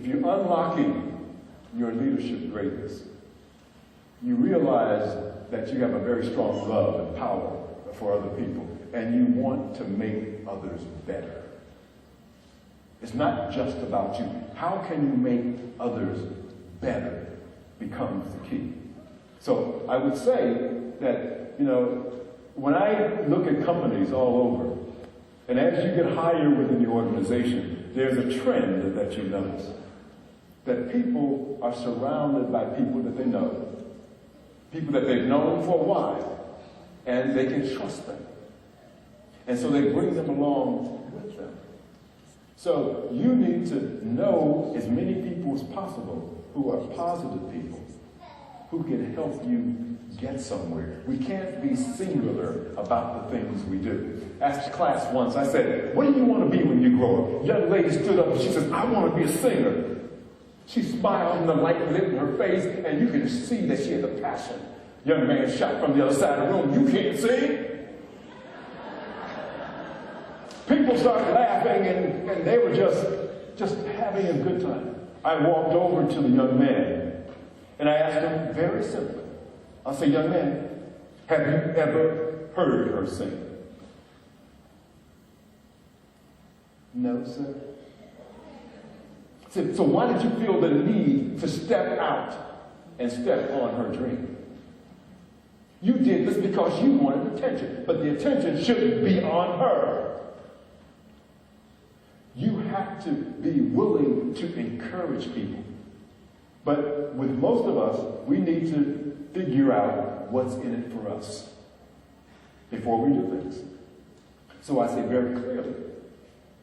if you're unlocking your leadership greatness, you realize that you have a very strong love and power for other people, and you want to make others better. It's not just about you. How can you make others better becomes the key. So I would say that, when I look at companies all over, and as you get higher within the organization, there's a trend that you notice. That people are surrounded by people that they know, people that they've known for a while, and they can trust them. And so they bring them along with them. So you need to know as many people as possible who are positive people, who can help you get somewhere. We can't be singular about the things we do. Asked class once, I said, what do you want to be when you grow up? Young lady stood up and she says, I want to be a singer. She smiled and the light lit in her face, and you can see that she had a passion. Young man shot from the other side of the room, you can't sing? People started laughing, and they were just having a good time. I walked over to the young man, and I asked him very simply, I'll say, young man, have you ever heard her sing? No, sir. So why did you feel the need to step out and step on her dream? You did this because you wanted attention, but the attention shouldn't be on her. You have to be willing to encourage people. But with most of us, we need to figure out what's in it for us before we do things. So I say very clearly,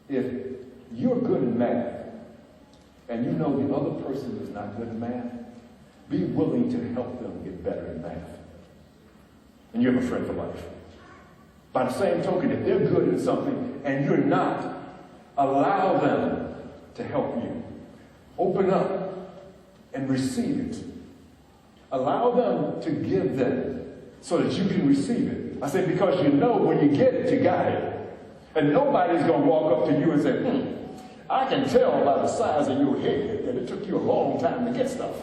if you're good in math, and you know the other person is not good in math, be willing to help them get better in math. And you have a friend for life. By the same token, if they're good in something and you're not, allow them to help you. Open up and receive it. Allow them to give them so that you can receive it. I say because you know when you get it, you got it. And nobody's going to walk up to you and say, I can tell by the size of your head that it took you a long time to get stuff.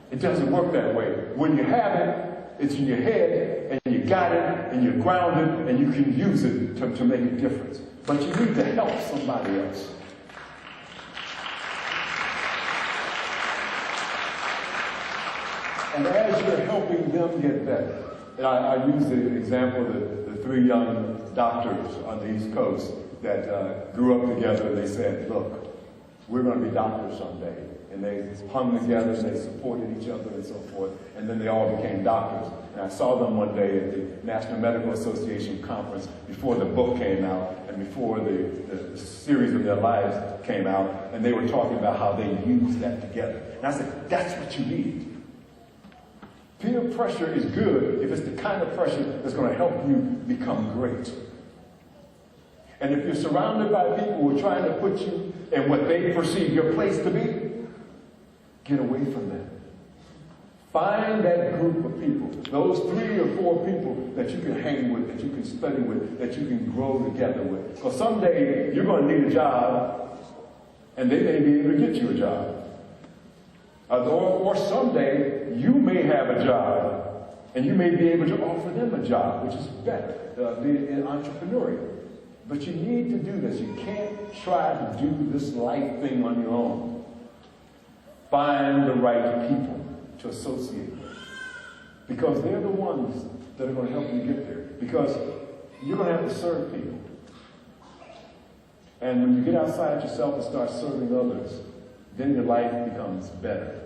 It doesn't work that way. When you have it, it's in your head, and you got it, and you're grounded, and you can use it to make a difference. But you need to help somebody else. And as you're helping them get better, and I use the example of the three young doctors on the East Coast that grew up together, and they said, look, we're going to be doctors someday. And they hung together, and they supported each other and so forth, and then they all became doctors. And I saw them one day at the National Medical Association conference before the book came out and before the series of their lives came out, and they were talking about how they used that together. And I said, that's what you need. Peer pressure is good if it's the kind of pressure that's going to help you become great. And if you're surrounded by people who are trying to put you in what they perceive your place to be, get away from them. Find that group of people, those 3 or 4 people that you can hang with, that you can study with, that you can grow together with. Because someday you're going to need a job, and they may be able to get you a job. Or someday you may have a job, and you may be able to offer them a job, which is better, being entrepreneurial. But you need to do this. You can't try to do this life thing on your own. Find the right people to associate with. Because they're the ones that are going to help you get there. Because you're going to have to serve people. And when you get outside yourself and start serving others, then your life becomes better.